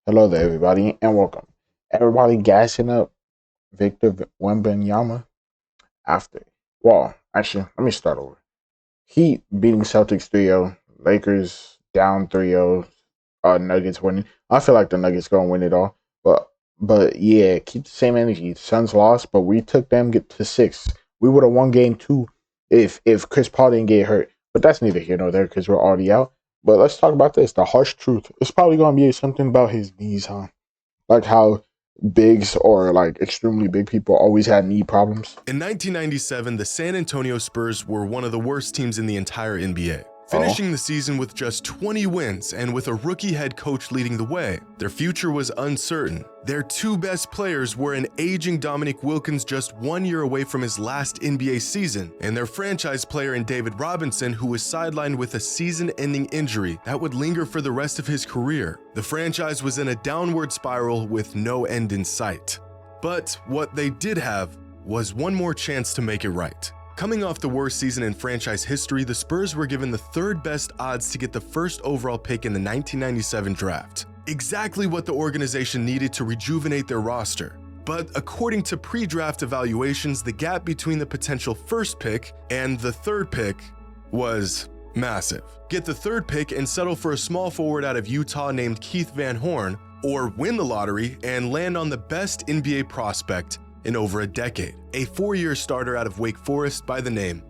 Hello there, everybody, and welcome. Everybody gassing up Victor Wembanyama after. Well, actually, let me start over. Heat beating Celtics 3-0, Lakers down 3-0, Nuggets winning. I feel like the Nuggets going to win it all. But yeah, keep the same energy. Suns lost, but we took them get to 6. We would have won game 2 if Chris Paul didn't get hurt. But that's neither here nor there because we're already out. But let's talk about this. The harsh truth. It's probably going to be something about his knees, huh? Like how bigs or like extremely big people always had knee problems. In 1997, the San Antonio Spurs were one of the worst teams in the entire NBA. Oh, Finishing the season with just 20 wins and with a rookie head coach leading the way, their future was uncertain. Their two best players were an aging Dominique Wilkins just 1 year away from his last NBA season, and their franchise player in David Robinson, who was sidelined with a season-ending injury that would linger for the rest of his career. The franchise was in a downward spiral with no end in sight. But what they did have was one more chance to make it right. Coming off the worst season in franchise history, the Spurs were given the third best odds to get the first overall pick in the 1997 draft. Exactly what the organization needed to rejuvenate their roster. But according to pre-draft evaluations, the gap between the potential first pick and the third pick was massive. Get the third pick and settle for a small forward out of Utah named Keith Van Horn, or win the lottery and land on the best NBA prospect in over a decade, a 4-year starter out of Wake Forest by the name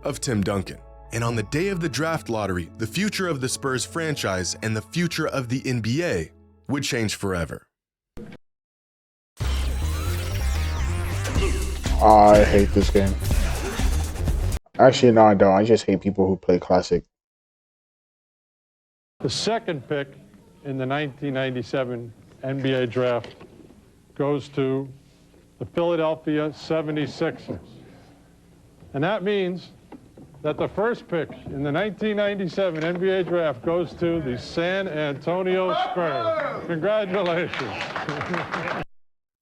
of Tim Duncan. And on the day of the draft lottery, the future of the Spurs franchise and the future of the NBA would change forever. I hate this game. Actually, no, I don't. I just hate people who play classic. The second pick in the 1997 NBA draft goes to the Philadelphia 76ers. And that means that the first pick in the 1997 NBA draft goes to the San Antonio Spurs. Congratulations.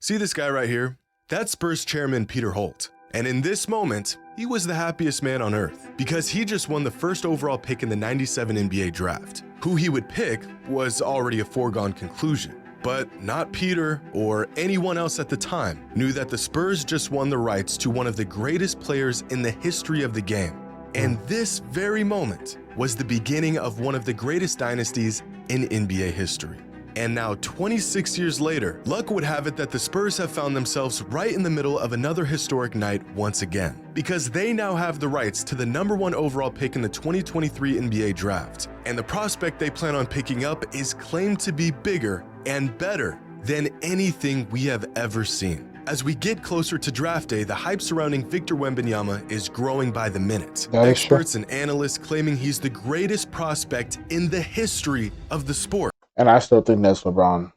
See this guy right here? That's Spurs chairman Peter Holt. And in this moment, he was the happiest man on earth because he just won the first overall pick in the 97 NBA draft. Who he would pick was already a foregone conclusion. But not Peter or anyone else at the time knew that the Spurs just won the rights to one of the greatest players in the history of the game. And this very moment was the beginning of one of the greatest dynasties in NBA history. And now 26 years later, luck would have it that the Spurs have found themselves right in the middle of another historic night once again, because they now have the rights to the #1 overall pick in the 2023 NBA draft. And the prospect they plan on picking up is claimed to be bigger and better than anything we have ever seen. As we get closer to draft day, the hype surrounding Victor Wembanyama is growing by the minute. Experts and analysts claiming he's the greatest prospect in the history of the sport. And I still think that's LeBron.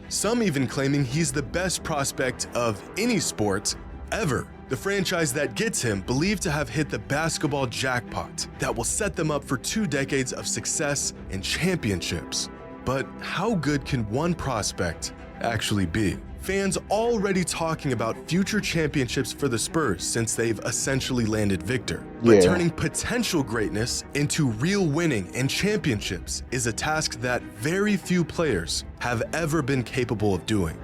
Some even claiming he's the best prospect of any sport ever. The franchise that gets him believed to have hit the basketball jackpot that will set them up for 2 decades of success and championships. But how good can one prospect actually be? Fans already talking about future championships for the Spurs since they've essentially landed Victor. But turning potential greatness into real winning and championships is a task that very few players have ever been capable of doing.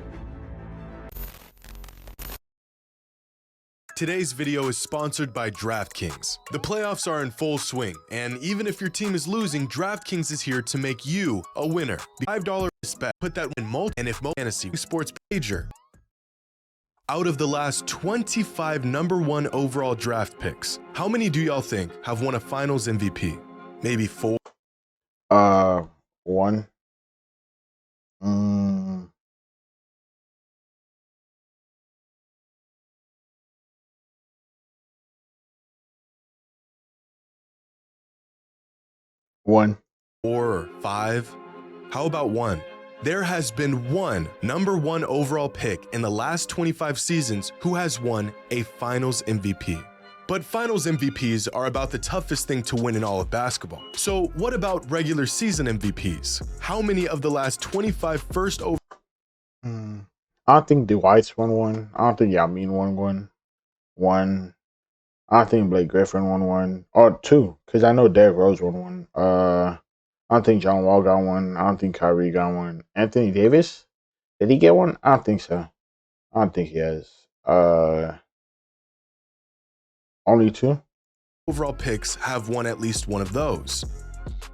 Today's video is sponsored by DraftKings. The playoffs are in full swing, and even if your team is losing, DraftKings is here to make you a winner. $5 bet, put that in multi, and if fantasy sports wager. Out of the last 25 #1 overall draft picks, how many do y'all think have won a Finals MVP? Maybe 4? 1. One. 4 or 5? How about 1? There has been one #1 overall pick in the last 25 seasons who has won a Finals MVP. But Finals MVPs are about the toughest thing to win in all of basketball. So what about regular season MVPs? How many of the last 25 first over? I don't think Dwight's won one. I don't think Yamin won one. I don't think Blake Griffin won one. Or 2, because I know Derrick Rose won one. I don't think John Wall got one. I don't think Kyrie got one. Anthony Davis, did he get one? I don't think so. I don't think he has. Only two. Overall picks have won at least one of those.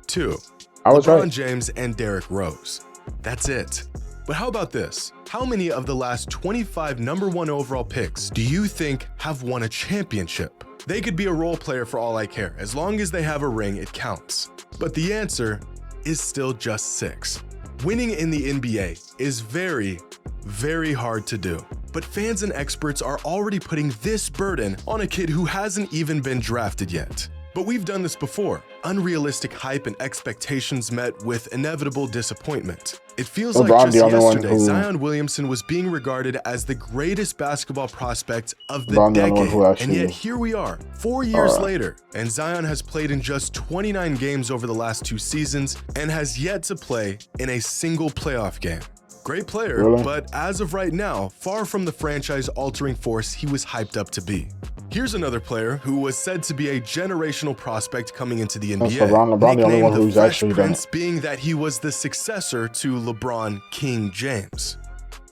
2. I was LeBron right. James and Derrick Rose. That's it. But how about this? How many of the last 25 number 1 overall picks do you think have won a championship? They could be a role player for all I care. As long as they have a ring, it counts. But the answer is still just 6. Winning in the NBA is very, very hard to do. But fans and experts are already putting this burden on a kid who hasn't even been drafted yet. But we've done this before. Unrealistic hype and expectations met with inevitable disappointment. It feels like just yesterday, Zion Williamson was being regarded as the greatest basketball prospect of the decade. And yet here we are, 4 years later, and Zion has played in just 29 games over the last 2 seasons and has yet to play in a single playoff game. Great player, but as of right now, far from the franchise-altering force he was hyped up to be. Here's another player who was said to be a generational prospect coming into the NBA, LeBron, the only one who's actually done it. Being that he was the successor to LeBron King James.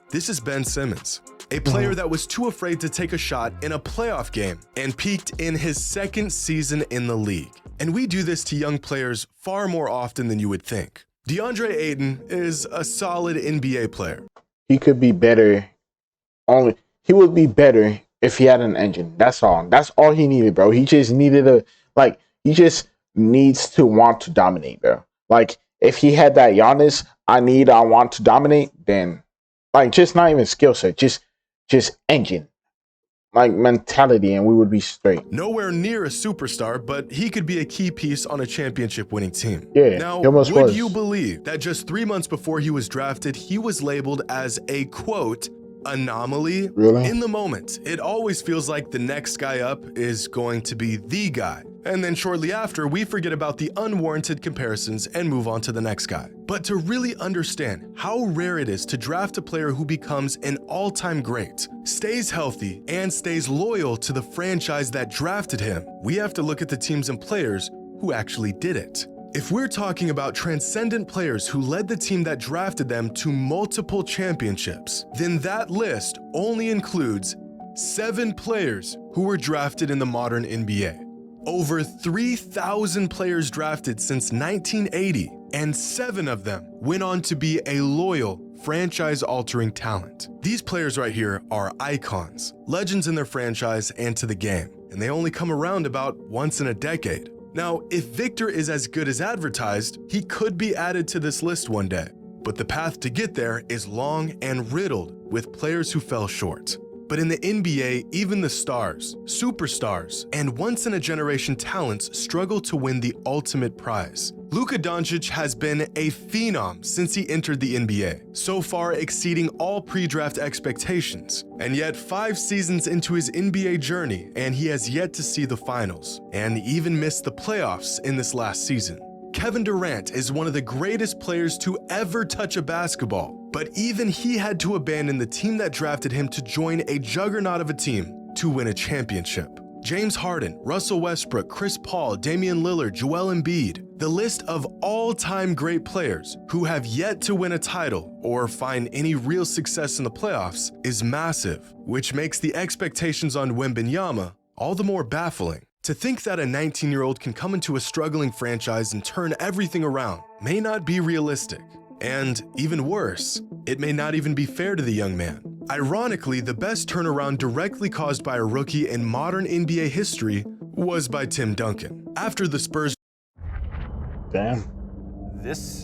This is Ben Simmons, a player that was too afraid to take a shot in a playoff game and peaked in his 2nd season in the league. And we do this to young players far more often than you would think. DeAndre Ayton is a solid NBA player. He could be better. He would be better if he had an engine. That's all. That's all he needed, bro. He just needed he just needs to want to dominate, bro. Like, if he had that Giannis, I want to dominate, then, like, just not even skill set, just engine. Like, mentality, and we would be straight. Nowhere near a superstar, but he could be a key piece on a championship-winning team. Yeah, now, would you believe that just 3 months before he was drafted, he was labeled as a, quote, anomaly? Really? In the moment, it always feels like the next guy up is going to be the guy. And then shortly after, we forget about the unwarranted comparisons and move on to the next guy. But to really understand how rare it is to draft a player who becomes an all-time great, stays healthy, and stays loyal to the franchise that drafted him, we have to look at the teams and players who actually did it. If we're talking about transcendent players who led the team that drafted them to multiple championships, then that list only includes 7 players who were drafted in the modern NBA. Over 3,000 players drafted since 1980, and 7 of them went on to be a loyal, franchise-altering talent. These players right here are icons, legends in their franchise and to the game, and they only come around about once in a decade. Now, if Victor is as good as advertised, he could be added to this list one day, but the path to get there is long and riddled with players who fell short. But in the NBA, even the stars, superstars, and once-in-a-generation talents struggle to win the ultimate prize. Luka Doncic has been a phenom since he entered the NBA, so far exceeding all pre-draft expectations. And yet 5 seasons into his NBA journey, and he has yet to see the finals, and even missed the playoffs in this last season. Kevin Durant is one of the greatest players to ever touch a basketball, but even he had to abandon the team that drafted him to join a juggernaut of a team to win a championship. James Harden, Russell Westbrook, Chris Paul, Damian Lillard, Joel Embiid, the list of all-time great players who have yet to win a title or find any real success in the playoffs is massive, which makes the expectations on Wembanyama all the more baffling. To think that a 19-year-old can come into a struggling franchise and turn everything around may not be realistic. And even worse, it may not even be fair to the young man. Ironically, the best turnaround directly caused by a rookie in modern NBA history was by Tim Duncan. After the Spurs... Damn.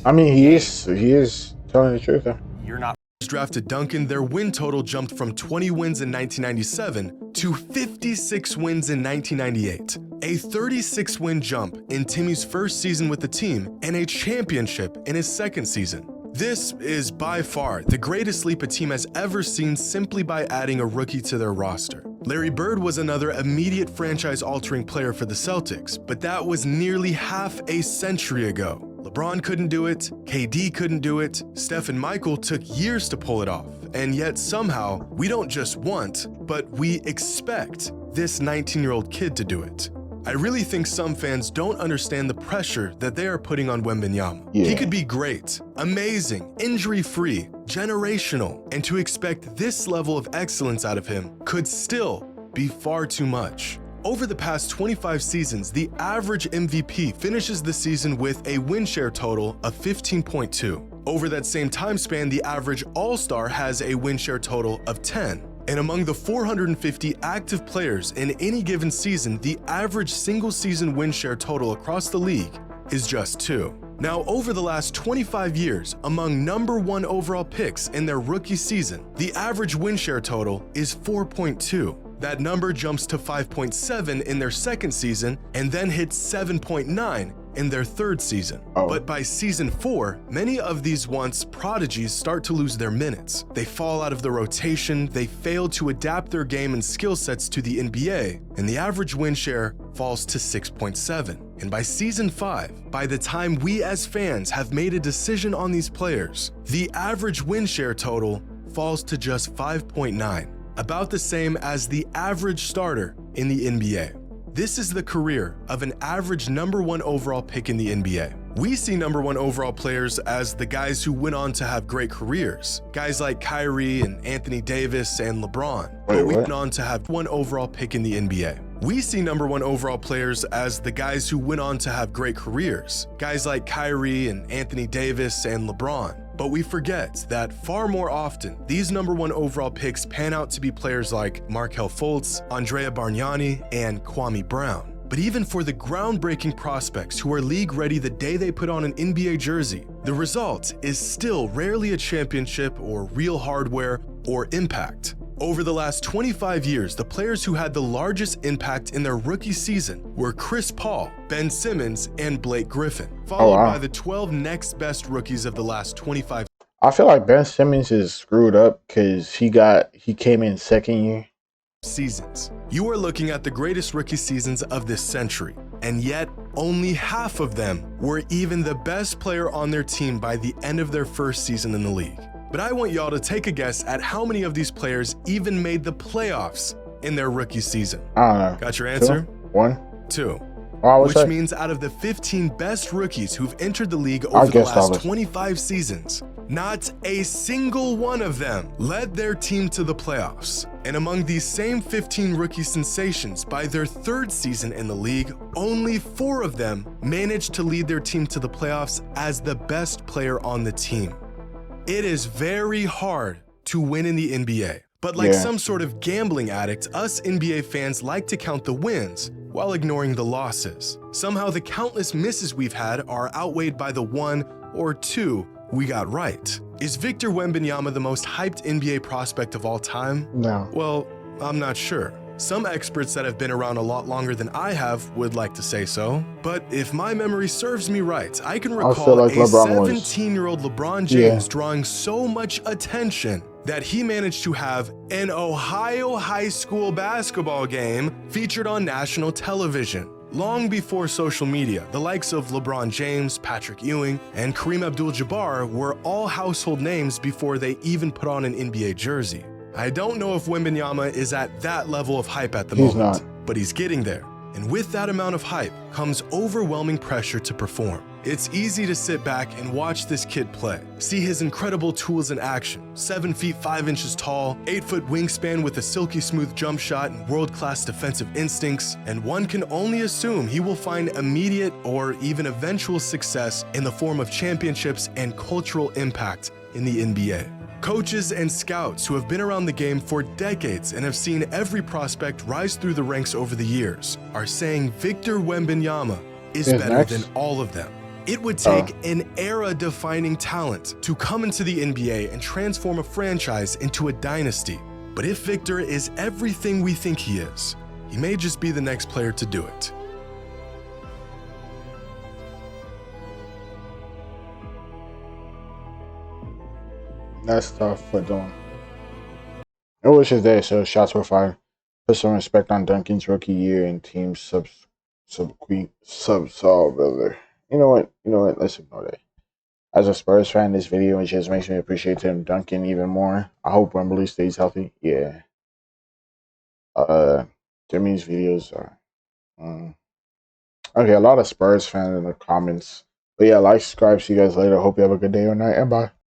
I mean, he is telling the truth, though. You're not drafted Duncan, their win total jumped from 20 wins in 1997 to 56 wins in 1998. A 36-win jump in Timmy's first season with the team and a championship in his second season. This is by far the greatest leap a team has ever seen simply by adding a rookie to their roster. Larry Bird was another immediate franchise-altering player for the Celtics, but that was nearly half a century ago. LeBron couldn't do it, KD couldn't do it, Steph and Michael took years to pull it off, and yet somehow we don't just want, but we expect this 19-year-old kid to do it. I really think some fans don't understand the pressure that they are putting on Wembanyama. Yeah. He could be great, amazing, injury-free, generational, and to expect this level of excellence out of him could still be far too much. Over the past 25 seasons, the average MVP finishes the season with a win share total of 15.2. Over that same time span, the average All-Star has a win share total of 10. And among the 450 active players in any given season, the average single-season win share total across the league is just 2. Now, over the last 25 years, among #1 overall picks in their rookie season, the average win share total is 4.2. That number jumps to 5.7 in their second season and then hits 7.9 in their third season. But by season 4, many of these once prodigies start to lose their minutes. They fall out of the rotation, they fail to adapt their game and skill sets to the NBA, and the average win share falls to 6.7. And by season 5, by the time we as fans have made a decision on these players, the average win share total falls to just 5.9, about the same as the average starter in the NBA. This is the career of an average #1 overall pick in the NBA. We see #1 overall players as the guys who went on to have great careers. Guys like Kyrie and Anthony Davis and LeBron. But we went on to have 1 overall pick in the NBA. We see #1 overall players as the guys who went on to have great careers. Guys like Kyrie and Anthony Davis and LeBron. But we forget that far more often, these #1 overall picks pan out to be players like Markelle Fultz, Andrea Bargnani, and Kwame Brown. But even for the groundbreaking prospects who are league-ready the day they put on an NBA jersey, the result is still rarely a championship or real hardware or impact. Over the last 25 years, the players who had the largest impact in their rookie season were Chris Paul, Ben Simmons, and Blake Griffin, followed by the 12 next best rookies of the last 25. I feel like Ben Simmons is screwed up because he came in second year seasons. You are looking at the greatest rookie seasons of this century, and yet only half of them were even the best player on their team by the end of their first season in the league. But I want y'all to take a guess at how many of these players even made the playoffs in their rookie season. I don't know. Got your answer? 1? 2. Which means out of the 15 best rookies who've entered the league over the last 25 seasons, not a single one of them led their team to the playoffs. And among these same 15 rookie sensations, by their third season in the league, only 4 of them managed to lead their team to the playoffs as the best player on the team. It is very hard to win in the NBA, but like some sort of gambling addict, us NBA fans like to count the wins while ignoring the losses. Somehow the countless misses we've had are outweighed by the 1 or 2 we got right. Is Victor Wembanyama the most hyped NBA prospect of all time? No. Well, I'm not sure. Some experts that have been around a lot longer than I have would like to say so, but if my memory serves me right, I can recall a 17-year-old LeBron James drawing so much attention that he managed to have an Ohio high school basketball game featured on national television. Long before social media, the likes of LeBron James, Patrick Ewing, and Kareem Abdul-Jabbar were all household names before they even put on an NBA jersey. I don't know if Wembanyama is at that level of hype at the moment, but he's getting there. And with that amount of hype comes overwhelming pressure to perform. It's easy to sit back and watch this kid play, see his incredible tools in action, 7 feet 5 inches tall, 8-foot wingspan with a silky smooth jump shot and world-class defensive instincts, and one can only assume he will find immediate or even eventual success in the form of championships and cultural impact in the NBA. Coaches and scouts who have been around the game for decades and have seen every prospect rise through the ranks over the years are saying Victor Wembanyama is better than all of them. It would take an era-defining talent to come into the NBA and transform a franchise into a dynasty. But if Victor is everything we think he is, he may just be the next player to do it. That's tough for doing. It was his day, so shots were fired. Put some respect on Duncan's rookie year and team subsolver. You know what? Let's ignore that. As a Spurs fan, this video just makes me appreciate Tim Duncan even more. I hope Wembley stays healthy. Yeah. Jimmy's videos are Okay, a lot of Spurs fans in the comments. But yeah, like, subscribe. See you guys later. Hope you have a good day or night, and bye.